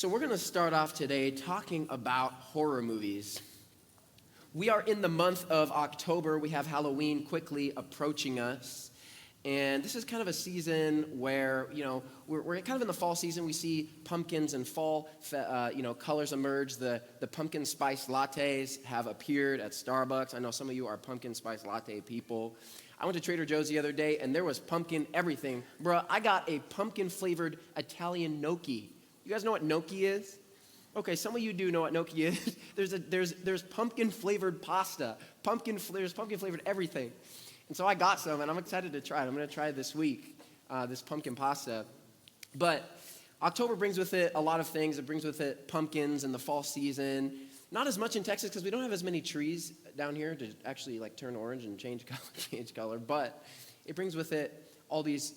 So we're going to start off today talking about horror movies. We are in the month of October. We have Halloween quickly approaching us. And this is kind of a season where, we're kind of in the fall season. We see pumpkins and fall, colors emerge. The pumpkin spice lattes have appeared at Starbucks. I know some of you are pumpkin spice latte people. I went to Trader Joe's the other day, and there was pumpkin everything. Bruh, I got a pumpkin-flavored Italian gnocchi. You guys know what gnocchi is? Okay, some of you do know what gnocchi is. There's pumpkin-flavored pasta. There's pumpkin-flavored everything. And so I got some, and I'm excited to try it. I'm going to try it this week, this pumpkin pasta. But October brings with it a lot of things. It brings with it pumpkins in the fall season. Not as much in Texas because we don't have as many trees down here to actually turn orange and change color. But it brings with it all these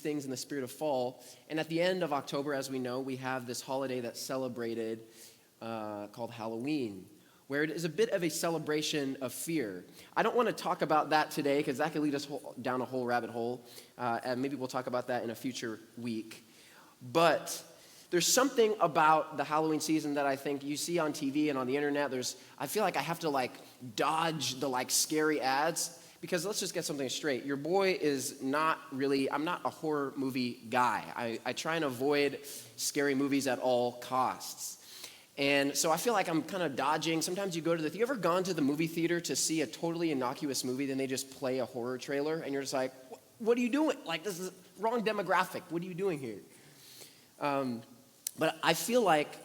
things in the spirit of fall. And at the end of October, as we know, we have this holiday that's celebrated called Halloween, where it is a bit of a celebration of fear. I don't want to talk about that today because that could lead us down a whole rabbit hole, and maybe we'll talk about that in a future week. But there's something about the Halloween season that I think you see on TV and on the internet. I feel like I have to dodge the scary ads. Because let's just get something straight. Your boy is I'm not a horror movie guy. I try and avoid scary movies at all costs. And so I feel like I'm kind of dodging. Sometimes you ever gone to the movie theater to see a totally innocuous movie, then they just play a horror trailer, and you're just like, what are you doing? This is wrong demographic. What are you doing here? But I feel like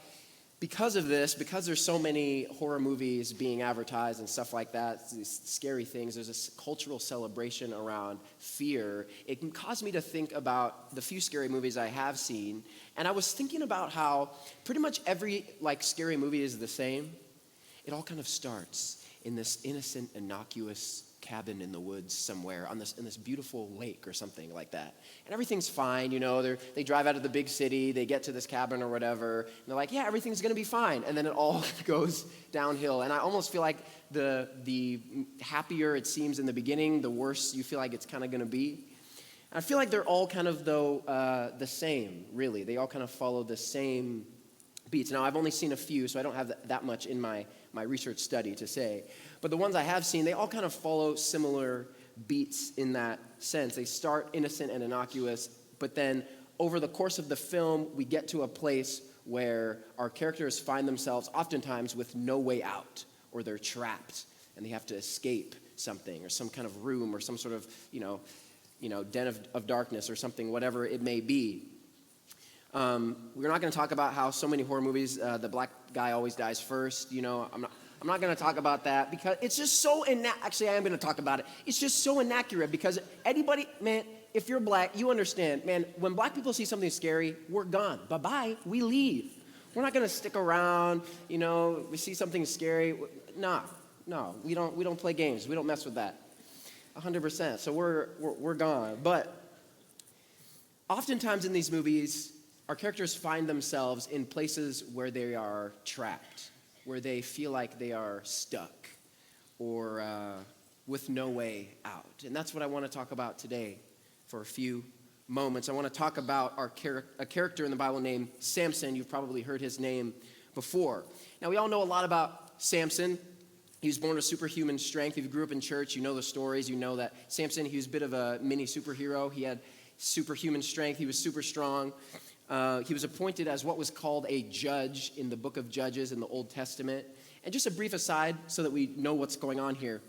because there's so many horror movies being advertised and stuff like that, these scary things, there's a cultural celebration around fear. It can cause me to think about the few scary movies I have seen. And I was thinking about how pretty much every scary movie is the same. It all kind of starts in this innocent, innocuous cabin in the woods somewhere in this beautiful lake or something like that. And everything's fine, they drive out of the big city, they get to this cabin or whatever, and they're like, yeah, everything's gonna be fine. And then it all goes downhill. And I almost feel like the happier it seems in the beginning, the worse you feel like it's kind of gonna be. And I feel like they're all kind of, the same, really. They all kind of follow the same beats. Now, I've only seen a few, so I don't have that much in my research study to say. But the ones I have seen, they all kind of follow similar beats in that sense. They start innocent and innocuous, but then over the course of the film, we get to a place where our characters find themselves oftentimes with no way out, or they're trapped, and they have to escape something, or some kind of room, or some sort of, den of darkness or something, whatever it may be. We're not going to talk about how so many horror movies, the black guy always dies first. I'm not going to talk about that because it's just so actually, I am going to talk about it. It's just so inaccurate because anybody, man, if you're black, you understand, man, when black people see something scary, we're gone. Bye-bye. We leave. We're not going to stick around, we see something scary. No, we don't play games. We don't mess with that. 100%. So we're gone. But oftentimes in these movies, our characters find themselves in places where they are trapped, where they feel like they are stuck or with no way out. And that's what I want to talk about today for a few moments. I want to talk about a character in the Bible named Samson. You've probably heard his name before. Now, we all know a lot about Samson. He was born with superhuman strength. If you grew up in church, you know the stories. You know that Samson, he was a bit of a mini superhero. He had superhuman strength. He was super strong. He was appointed as what was called a judge in the book of Judges in the Old Testament. And just a brief aside so that we know what's going on here.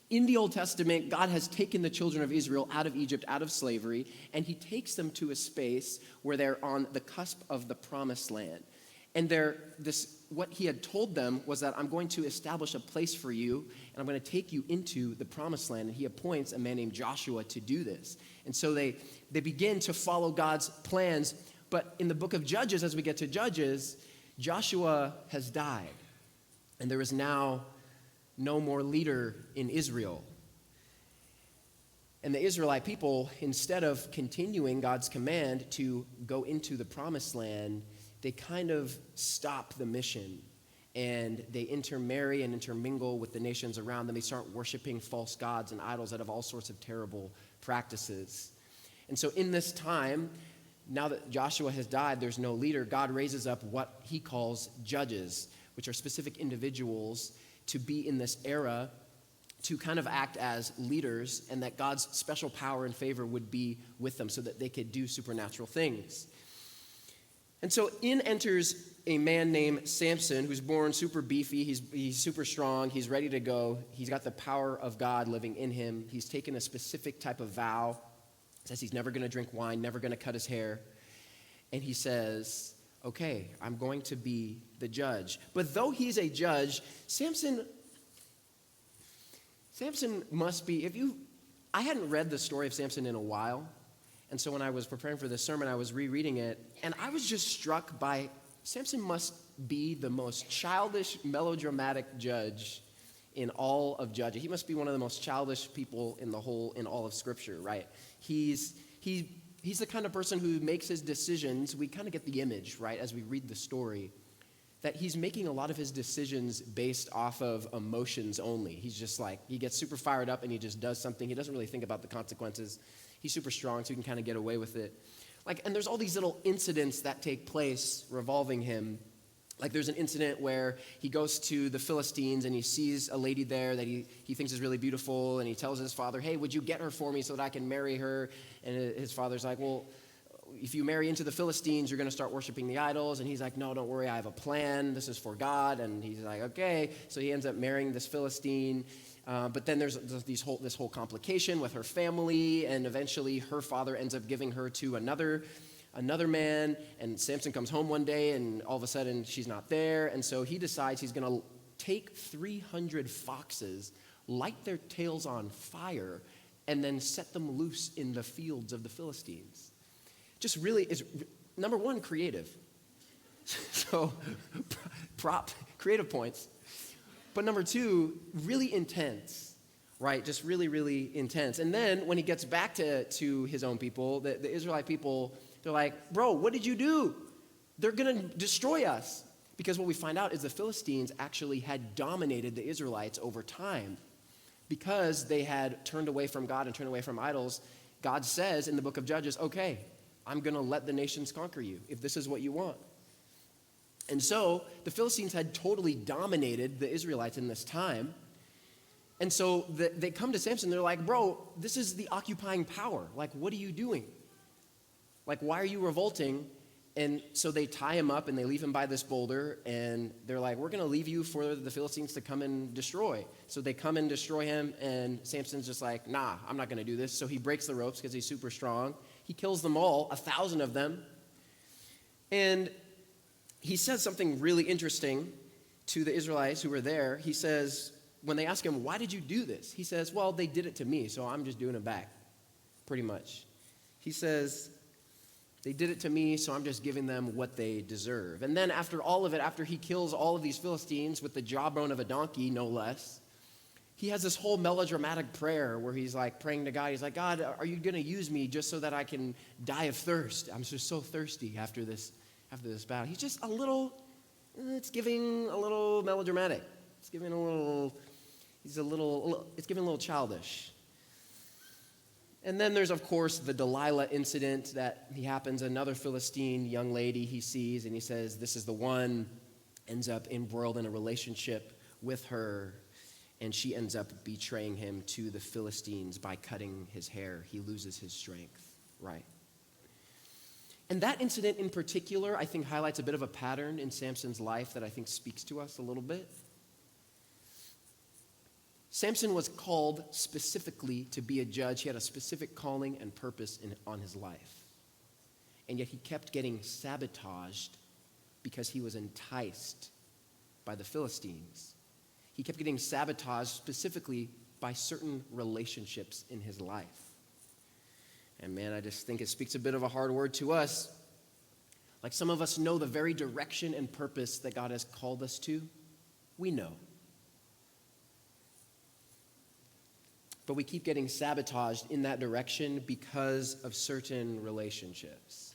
In the Old Testament, God has taken the children of Israel out of Egypt, out of slavery, and he takes them to a space where they're on the cusp of the promised land. And what he had told them was that I'm going to establish a place for you, and I'm going to take you into the promised land. And he appoints a man named Joshua to do this. And so they begin to follow God's plans. But in the book of Judges, as we get to Judges, Joshua has died. And there is now no more leader in Israel. And the Israelite people, instead of continuing God's command to go into the promised land, they kind of stop the mission. And they intermarry and intermingle with the nations around them. They start worshiping false gods and idols that have all sorts of terrible practices. And so in this time, now that Joshua has died, there's no leader. God raises up what he calls judges, which are specific individuals to be in this era to kind of act as leaders, and that God's special power and favor would be with them so that they could do supernatural things. And so in enters a man named Samson, who's born super beefy. He's super strong. He's ready to go. He's got the power of God living in him. He's taken a specific type of vow. Says he's never going to drink wine, never going to cut his hair. And he says, okay, I'm going to be the judge. But though he's a judge, Samson must be, I hadn't read the story of Samson in a while. And so when I was preparing for this sermon, I was rereading it, and I was just struck by Samson must be the most childish, melodramatic judge in all of Judges. He must be one of the most childish people in all of Scripture, right? He's the kind of person who makes his decisions. We kind of get the image, right, as we read the story, that he's making a lot of his decisions based off of emotions only. He's just like, he gets super fired up and he just does something. He doesn't really think about the consequences. He's super strong, so he can kind of get away with it. And there's all these little incidents that take place revolving him. Like there's an incident where he goes to the Philistines and he sees a lady there that he thinks is really beautiful, and he tells his father, hey, would you get her for me so that I can marry her? And his father's like, well, if you marry into the Philistines, you're going to start worshiping the idols. And he's like, no, don't worry, I have a plan. This is for God. And he's like, okay. So he ends up marrying this Philistine. But then there's this whole complication with her family, and eventually her father ends up giving her to another man, and Samson comes home one day, and all of a sudden she's not there, and so he decides he's going to take 300 foxes, light their tails on fire, and then set them loose in the fields of the Philistines. Just really is, number one, creative. So, creative points. But number two, really intense, right? Just really, really intense. And then when he gets back to his own people, the Israelite people, they're like, bro, what did you do? They're going to destroy us. Because what we find out is the Philistines actually had dominated the Israelites over time. Because they had turned away from God and turned away from idols, God says in the book of Judges, okay, I'm going to let the nations conquer you if this is what you want. And so the Philistines had totally dominated the Israelites in this time. And so they come to Samson, they're like, bro, this is the occupying power. Like, what are you doing? Like, why are you revolting? And so they tie him up and they leave him by this boulder, and they're like, we're going to leave you for the Philistines to come and destroy. So they come and destroy him, and Samson's just like, nah, I'm not going to do this. So he breaks the ropes because he's super strong. He kills them all, 1,000 of them. And he says something really interesting to the Israelites who were there. He says, when they ask him, why did you do this? He says, well, they did it to me, so I'm just doing it back, pretty much. He says, they did it to me, so I'm just giving them what they deserve. And then after all of it, after he kills all of these Philistines with the jawbone of a donkey, no less, he has this whole melodramatic prayer where he's like praying to God. He's like, God, are you going to use me just so that I can die of thirst? I'm just so thirsty after this battle. He's just it's giving a little melodramatic. It's giving a little childish. And then there's, of course, the Delilah incident that happens. Another Philistine young lady he sees, and he says, this is the one, ends up embroiled in a relationship with her, and she ends up betraying him to the Philistines by cutting his hair. He loses his strength, right? And that incident in particular, I think, highlights a bit of a pattern in Samson's life that I think speaks to us a little bit. Samson was called specifically to be a judge. He had a specific calling and purpose on his life. And yet he kept getting sabotaged because he was enticed by the Philistines. He kept getting sabotaged specifically by certain relationships in his life. And man, I just think it speaks a bit of a hard word to us. Like some of us know the very direction and purpose that God has called us to. We know. But we keep getting sabotaged in that direction because of certain relationships.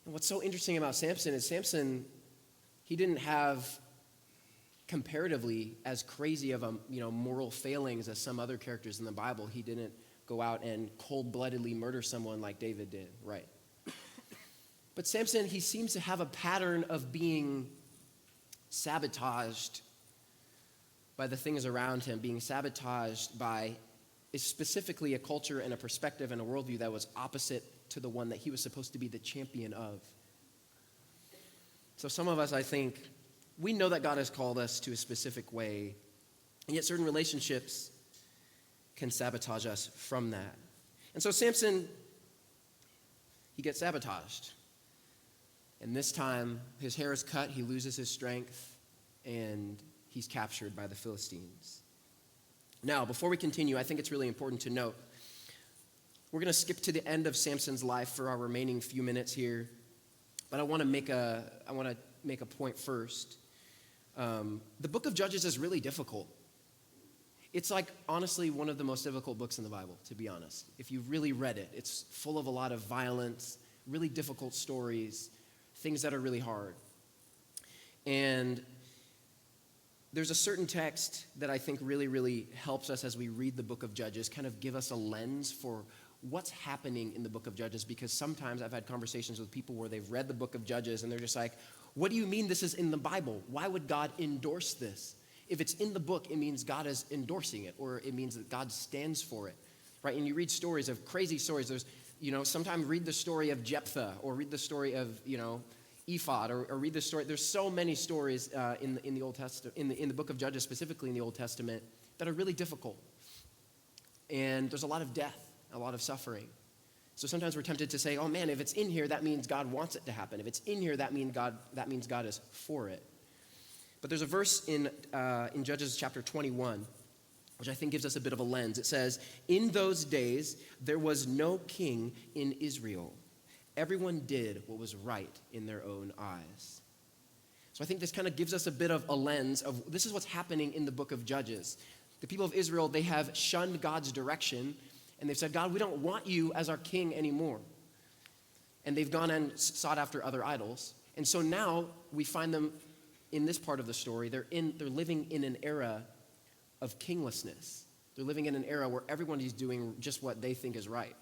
And what's so interesting about Samson is he didn't have comparatively as crazy of a moral failings as some other characters in the Bible. He didn't go out and cold-bloodedly murder someone like David did, right? But Samson, he seems to have a pattern of being sabotaged by the things around him, being sabotaged by specifically a culture and a perspective and a worldview that was opposite to the one that he was supposed to be the champion of. So some of us, I think, we know that God has called us to a specific way, and yet certain relationships can sabotage us from that. And so Samson, he gets sabotaged. And this time, his hair is cut, he loses his strength, and he's captured by the Philistines. Now, before we continue, I think it's really important to note, we're going to skip to the end of Samson's life for our remaining few minutes here, but I want to make a point first. The book of Judges is really difficult. It's like, honestly, one of the most difficult books in the Bible, to be honest. If you've really read it, it's full of a lot of violence, really difficult stories, things that are really hard. And there's a certain text that I think really, really helps us as we read the book of Judges, kind of give us a lens for what's happening in the book of Judges, because sometimes I've had conversations with people where they've read the book of Judges and they're just like, what do you mean this is in the Bible? Why would God endorse this? If it's in the book, it means God is endorsing it, or it means that God stands for it, right? And you read stories of crazy stories. There's, sometimes read the story of Jephthah, or read the story of, Ephod, or read the story. There's so many stories in the Old Testament, in the book of Judges, specifically in the Old Testament, that are really difficult. And there's a lot of death, a lot of suffering. So sometimes we're tempted to say, oh man, if it's in here, that means God wants it to happen. If it's in here, that means God is for it. But there's a verse in Judges chapter 21, which I think gives us a bit of a lens. It says, in those days, there was no king in Israel. Everyone did what was right in their own eyes. So I think this kind of gives us a bit of a lens of this is what's happening in the book of Judges. The people of Israel, they have shunned God's direction, and they've said, God, we don't want you as our king anymore. And they've gone and sought after other idols. And so now we find them in this part of the story. They're living in an era of kinglessness. They're living in an era where everyone is doing just what they think is right.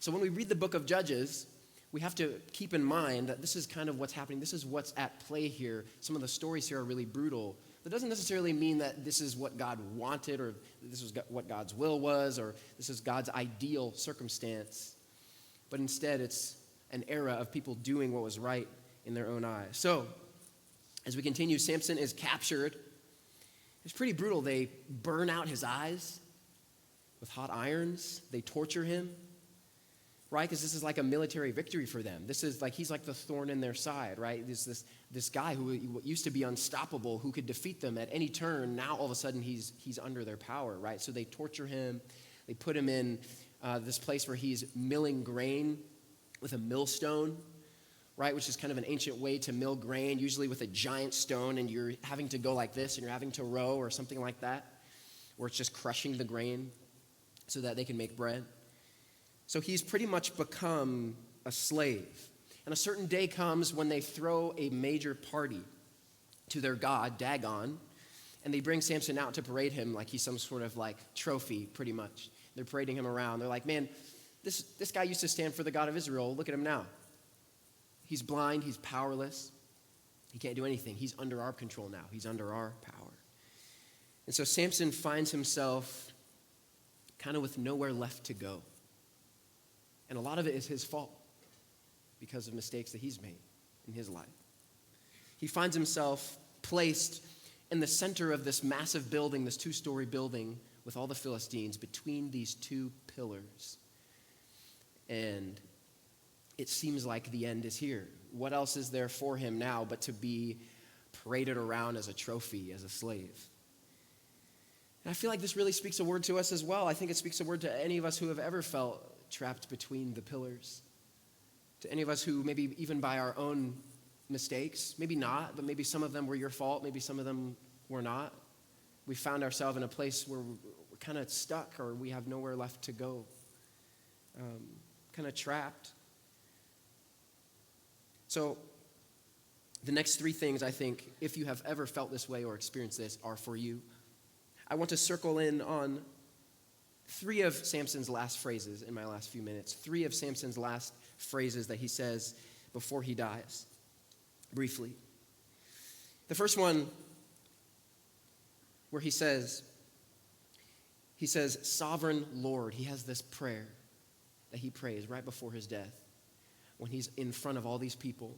So when we read the book of Judges, we have to keep in mind that this is kind of what's happening. This is what's at play here. Some of the stories here are really brutal. That doesn't necessarily mean that this is what God wanted, or this is what God's will was, or this is God's ideal circumstance. But instead, it's an era of people doing what was right in their own eyes. So, as we continue, Samson is captured. It's pretty brutal. They burn out his eyes with hot irons. They torture him. Right? Because this is like a military victory for them. This is like, he's like the thorn in their side, right? This guy who used to be unstoppable, who could defeat them at any turn, now all of a sudden he's under their power, right? So they torture him. They put him in this place where he's milling grain with a millstone, right? Which is kind of an ancient way to mill grain, usually with a giant stone, and you're having to go like this, and you're having to row or something like that, where it's just crushing the grain so that they can make bread. So he's pretty much become a slave. And a certain day comes when they throw a major party to their god, Dagon, and they bring Samson out to parade him like he's some sort of like trophy, pretty much. They're parading him around. They're like, man, this guy used to stand for the God of Israel. Look at him now. He's blind. He's powerless. He can't do anything. He's under our control now. He's under our power. And so Samson finds himself kind of with nowhere left to go. And a lot of it is his fault because of mistakes that he's made in his life. He finds himself placed in the center of this massive building, this 2-story building with all the Philistines between these two pillars. And it seems like the end is here. What else is there for him now but to be paraded around as a trophy, as a slave? And I feel like this really speaks a word to us as well. I think it speaks a word to any of us who have ever felt trapped between the pillars. To any of us who maybe even by our own mistakes, maybe not, but maybe some of them were your fault, maybe some of them were not. We found ourselves in a place where we're kind of stuck or we have nowhere left to go. Kind of trapped. So the next 3 things I think, if you have ever felt this way or experienced this, are for you. I want to circle in on three of Samson's last phrases in my last few minutes, three of Samson's last phrases that he says before he dies, briefly. The first one, where he says, Sovereign Lord. He has this prayer that he prays right before his death when he's in front of all these people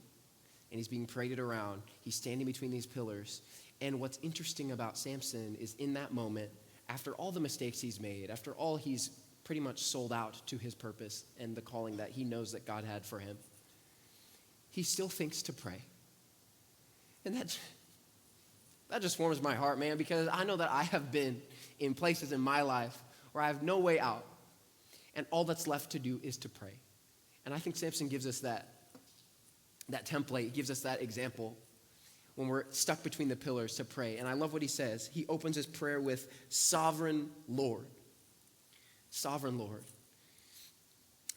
and he's being paraded around. He's standing between these pillars. And what's interesting about Samson is in that moment, after all the mistakes he's made, after all he's pretty much sold out to his purpose and the calling that he knows that God had for him, he still thinks to pray. And that just warms my heart, man, because I know that I have been in places in my life where I have no way out, and all that's left to do is to pray. And I think Samson gives us that template, gives us that example when we're stuck between the pillars to pray. And I love what he says. He opens his prayer with, Sovereign Lord. Sovereign Lord.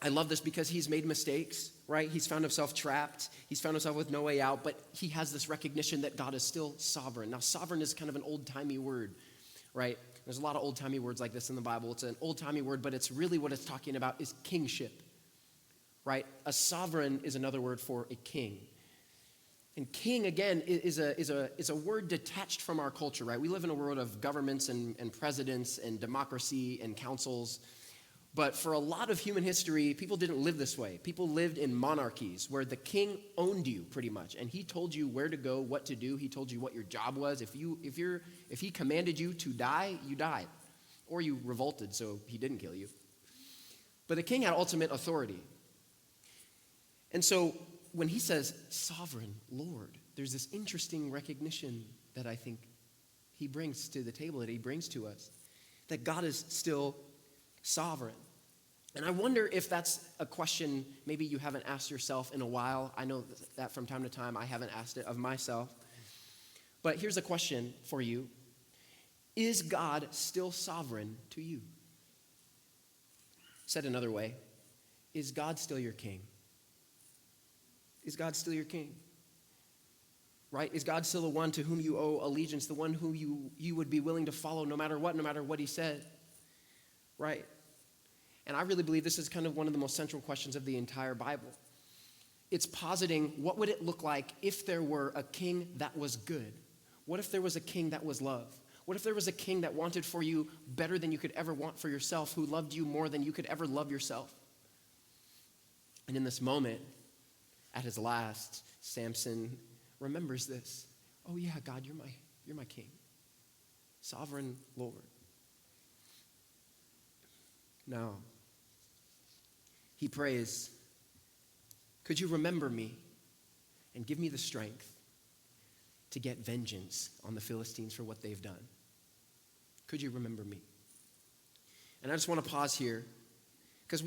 I love this because he's made mistakes, right? He's found himself trapped. He's found himself with no way out, but he has this recognition that God is still sovereign. Now, sovereign is kind of an old-timey word, right? There's a lot of old-timey words like this in the Bible. It's an old-timey word, but it's really what it's talking about is kingship, right? A sovereign is another word for a king. And king, again, is a word detached from our culture, right? We live in a world of governments and presidents and democracy and councils. But for a lot of human history, people didn't live this way. People lived in monarchies where the king owned you pretty much. And he told you where to go, what to do. He told you what your job was. If he commanded you to die, you died. Or you revolted, so he didn't kill you. But the king had ultimate authority. And so when he says, Sovereign Lord, there's this interesting recognition that I think he brings to the table, that he brings to us, that God is still sovereign. And I wonder if that's a question maybe you haven't asked yourself in a while. I know that from time to time I haven't asked it of myself. But here's a question for you. Is God still sovereign to you? Said another way, is God still your king? Is God still your king? Right? Is God still the one to whom you owe allegiance, the one who you would be willing to follow no matter what he said? Right? And I really believe this is kind of one of the most central questions of the entire Bible. It's positing what would it look like if there were a king that was good? What if there was a king that was love? What if there was a king that wanted for you better than you could ever want for yourself, who loved you more than you could ever love yourself? And in this moment, at his last, Samson remembers this. Oh yeah, God, you're my king. Sovereign Lord. Now, he prays, could you remember me and give me the strength to get vengeance on the Philistines for what they've done? Could you remember me? And I just want to pause here, because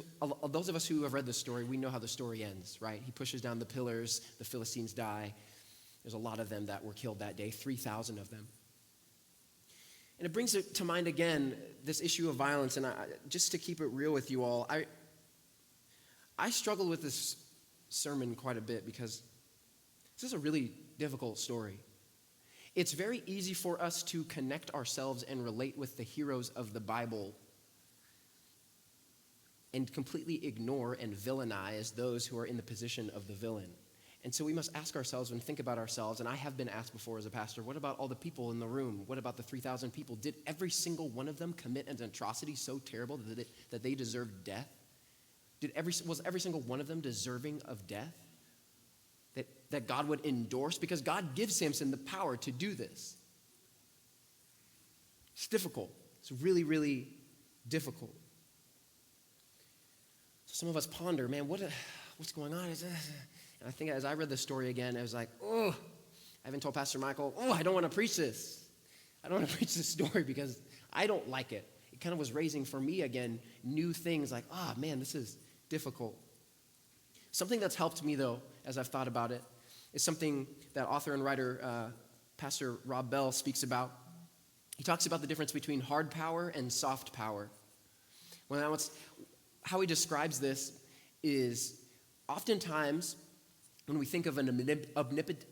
those of us who have read the story, we know how the story ends, right? He pushes down the pillars, the Philistines die. There's a lot of them that were killed that day, 3,000 of them. And it brings to mind again this issue of violence, and just to keep it real with you all, I struggled with this sermon quite a bit because this is a really difficult story. It's very easy for us to connect ourselves and relate with the heroes of the Bible and completely ignore and villainize those who are in the position of the villain. And so we must ask ourselves and think about ourselves, and I have been asked before as a pastor, what about all the people in the room? What about the 3,000 people? Did every single one of them commit an atrocity so terrible that they deserved death? Was every single one of them deserving of death? That God would endorse? Because God gives Samson the power to do this. It's difficult. It's really, really difficult. So some of us ponder, man, what's going on? And I think as I read the story again, I was like, I haven't told Pastor Michael, I don't want to preach this. I don't want to preach this story because I don't like it. It kind of was raising for me again new things like, man, this is difficult. Something that's helped me, though, as I've thought about it, is something that author and writer Pastor Rob Bell speaks about. He talks about the difference between hard power and soft power. How he describes this is oftentimes when we think of an omnipotent,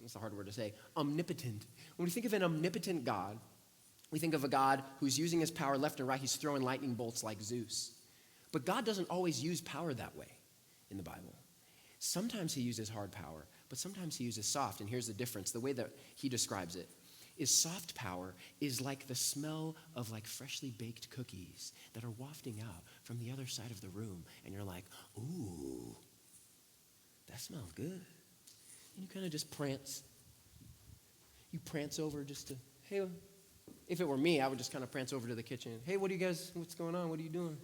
that's a hard word to say, omnipotent. When we think of an omnipotent God, We think of a God who's using his power left and right. He's throwing lightning bolts like Zeus. But God doesn't always use power that way in the Bible. Sometimes he uses hard power, but sometimes he uses soft. And here's the difference. The way that he describes it is soft power is like the smell of like freshly baked cookies that are wafting out from the other side of the room. And you're like, ooh, that smells good. And you kind of just prance. You prance over just to, hey, if it were me, I would just kind of prance over to the kitchen. Hey, what's going on? What are you doing?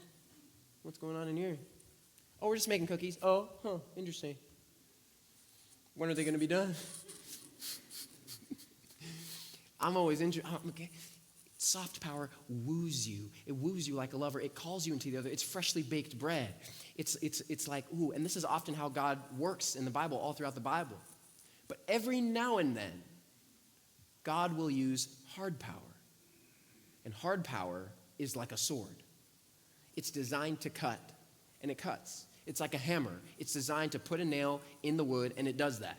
What's going on in here? Oh, we're just making cookies. Oh, interesting. When are they going to be done? I'm always interested. Okay. Soft power woos you. It woos you like a lover. It calls you into the other. It's freshly baked bread. It's like, ooh, and this is often how God works in the Bible, all throughout the Bible. But every now and then, God will use hard power. And hard power is like a sword. It's designed to cut, and it cuts. It's like a hammer. It's designed to put a nail in the wood, and it does that.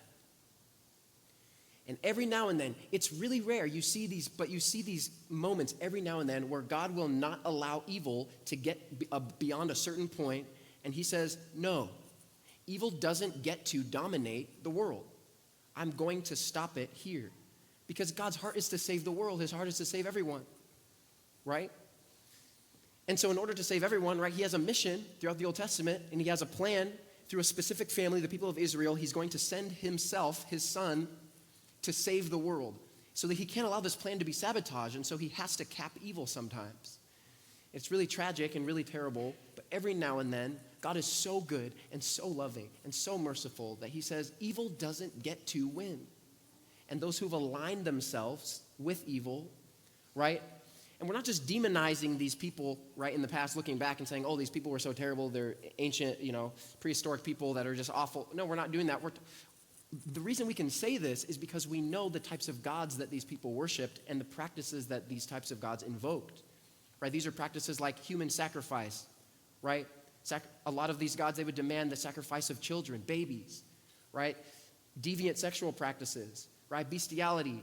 And every now and then, it's really rare. You see these moments every now and then where God will not allow evil to get beyond a certain point, and he says, no, evil doesn't get to dominate the world. I'm going to stop it here. Because God's heart is to save the world. His heart is to save everyone, right? And so in order to save everyone, right, he has a mission throughout the Old Testament, and he has a plan through a specific family, the people of Israel. He's going to send himself, his son, to save the world, so that he can't allow this plan to be sabotaged, and so he has to cap evil sometimes. It's really tragic and really terrible, but every now and then, God is so good and so loving and so merciful that he says evil doesn't get to win. And those who've aligned themselves with evil, right? And we're not just demonizing these people, right, in the past, looking back and saying, oh, these people were so terrible, they're ancient, prehistoric people that are just awful. No, we're not doing that. The reason we can say this is because we know the types of gods that these people worshipped and the practices that these types of gods invoked, right? These are practices like human sacrifice, right? A lot of these gods, they would demand the sacrifice of children, babies, right? Deviant sexual practices, right? Bestiality,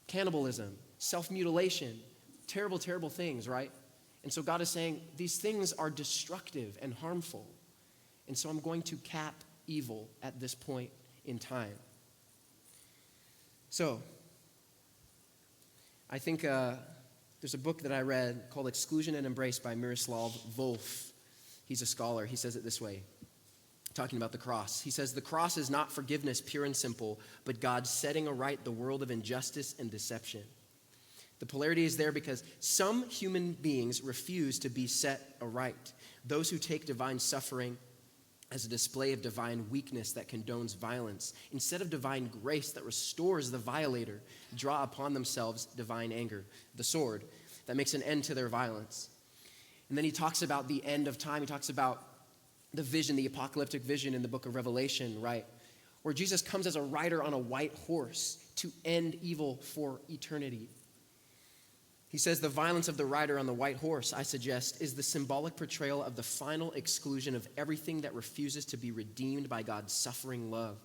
cannibalism, self-mutilation, terrible, terrible things, right? And so God is saying these things are destructive and harmful. And so I'm going to cap evil at this point in time. So, I think there's a book that I read called Exclusion and Embrace by Miroslav Volf. He's a scholar. He says it this way, talking about the cross. He says, the cross is not forgiveness pure and simple, but God setting aright the world of injustice and deception. The polarity is there because some human beings refuse to be set aright. Those who take divine suffering as a display of divine weakness that condones violence, instead of divine grace that restores the violator, draw upon themselves divine anger, the sword that makes an end to their violence. And then he talks about the end of time. He talks about the vision, the apocalyptic vision in the book of Revelation, right? Where Jesus comes as a rider on a white horse to end evil for eternity. He says the violence of the rider on the white horse, I suggest, is the symbolic portrayal of the final exclusion of everything that refuses to be redeemed by God's suffering love.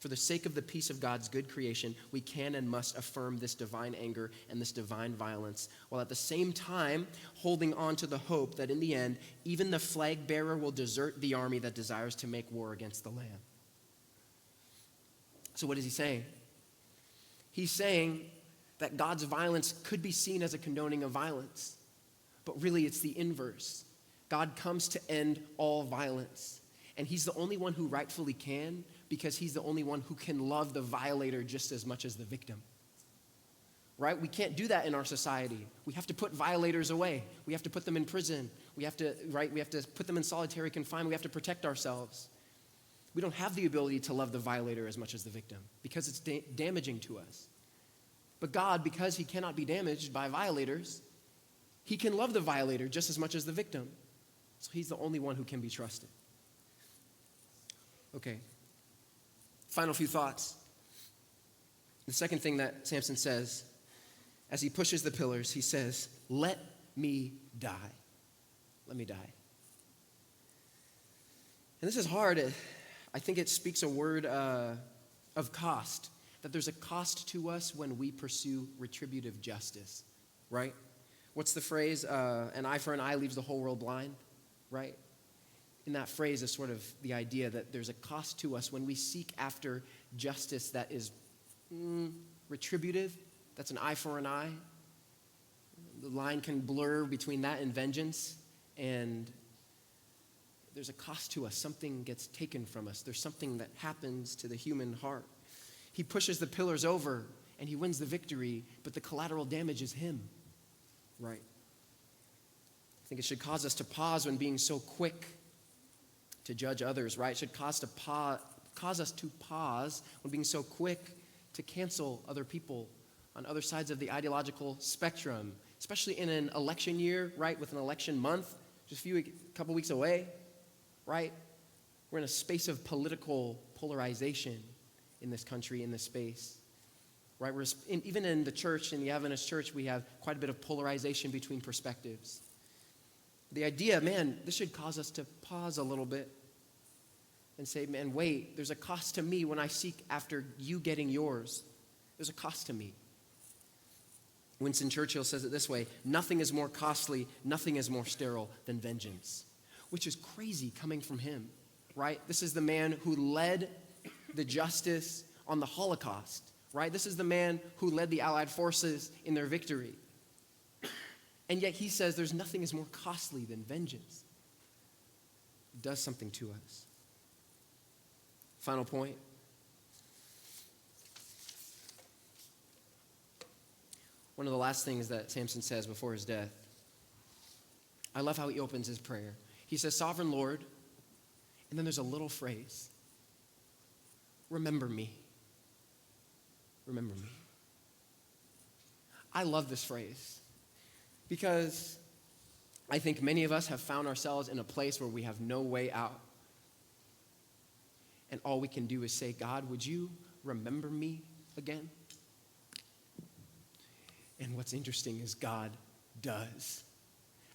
For the sake of the peace of God's good creation, we can and must affirm this divine anger and this divine violence, while at the same time holding on to the hope that in the end, even the flag bearer will desert the army that desires to make war against the Lamb. So what is he saying? He's saying that God's violence could be seen as a condoning of violence, but really it's the inverse. God comes to end all violence, and he's the only one who rightfully can, because he's the only one who can love the violator just as much as the victim. Right? We can't do that in our society. We have to put violators away. We have to put them in prison. We have to put them in solitary confinement. We have to protect ourselves. We don't have the ability to love the violator as much as the victim because it's damaging to us. But God, because he cannot be damaged by violators, he can love the violator just as much as the victim. So he's the only one who can be trusted. Okay. Final few thoughts. The second thing that Samson says, as he pushes the pillars, he says, let me die. Let me die. And this is hard. I think it speaks a word of cost. That there's a cost to us when we pursue retributive justice, right? What's the phrase? An eye for an eye leaves the whole world blind, right? In that phrase is sort of the idea that there's a cost to us when we seek after justice that is retributive. That's an eye for an eye. The line can blur between that and vengeance, and there's a cost to us. Something gets taken from us. There's something that happens to the human heart. He pushes the pillars over, and he wins the victory, but the collateral damage is him, right? I think it should cause us to pause when being so quick to judge others, right? It should cause us to pause when being so quick to cancel other people on other sides of the ideological spectrum, especially in an election year, right, with an election month, just a couple weeks away, right? We're in a space of political polarization in this country, in this space, right? Even in the church, in the Adventist church, we have quite a bit of polarization between perspectives. The idea, man, this should cause us to pause a little bit and say, man, wait, there's a cost to me when I seek after you getting yours. There's a cost to me. Winston Churchill says it this way: nothing is more costly, nothing is more sterile than vengeance, which is crazy coming from him, right? This is the man who led the justice on the Holocaust, right? This is the man who led the Allied forces in their victory. And yet he says there's nothing is more costly than vengeance. It does something to us. Final point. One of the last things that Samson says before his death, I love how he opens his prayer. He says, Sovereign Lord, and then there's a little phrase, remember me. Remember me. I love this phrase because I think many of us have found ourselves in a place where we have no way out. And all we can do is say, God, would you remember me again? And what's interesting is God does.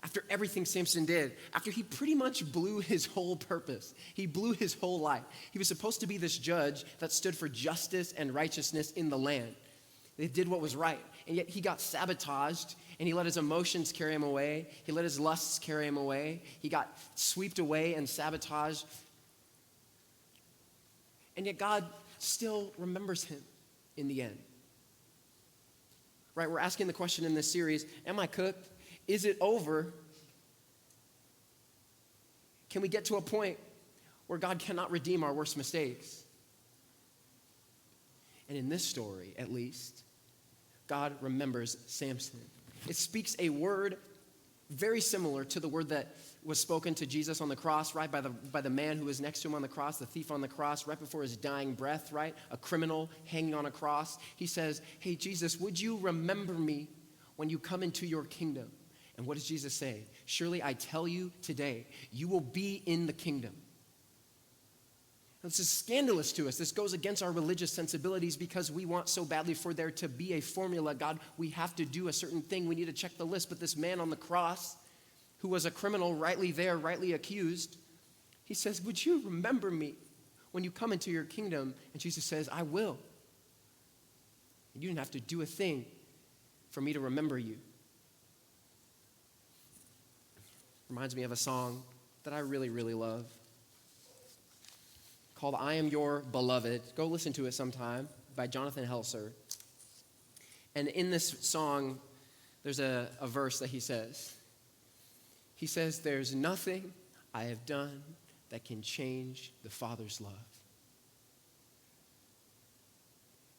After everything Samson did, after he pretty much blew his whole purpose, he blew his whole life. He was supposed to be this judge that stood for justice and righteousness in the land. They did what was right, and yet he got sabotaged, and he let his emotions carry him away. He let his lusts carry him away. He got swept away and sabotaged. And yet God still remembers him in the end. Right, we're asking the question in this series, am I cooked? Is it over? Can we get to a point where God cannot redeem our worst mistakes? And in this story, at least, God remembers Samson. It speaks a word very similar to the word that was spoken to Jesus on the cross, right, by the man who was next to him on the cross, the thief on the cross, right before his dying breath, right, a criminal hanging on a cross. He says, hey, Jesus, would you remember me when you come into your kingdom? And what does Jesus say? Surely I tell you today, you will be in the kingdom. This is scandalous to us. This goes against our religious sensibilities because we want so badly for there to be a formula. God, we have to do a certain thing. We need to check the list. But this man on the cross, who was a criminal, rightly there, rightly accused, he says, would you remember me when you come into your kingdom? And Jesus says, I will. And you didn't have to do a thing for me to remember you. Reminds me of a song that I really, really love called I Am Your Beloved. Go listen to it sometime, by Jonathan Helser. And in this song, there's a verse that he says. He says, there's nothing I have done that can change the Father's love.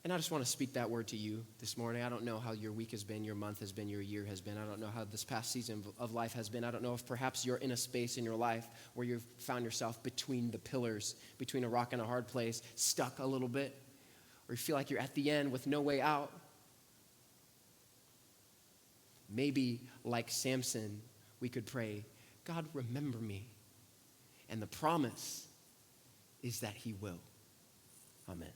And I just want to speak that word to you this morning. I don't know how your week has been, your month has been, your year has been. I don't know how this past season of life has been. I don't know if perhaps you're in a space in your life where you've found yourself between the pillars, between a rock and a hard place, stuck a little bit, or you feel like you're at the end with no way out. Maybe like Samson, we could pray, God, remember me. And the promise is that he will. Amen.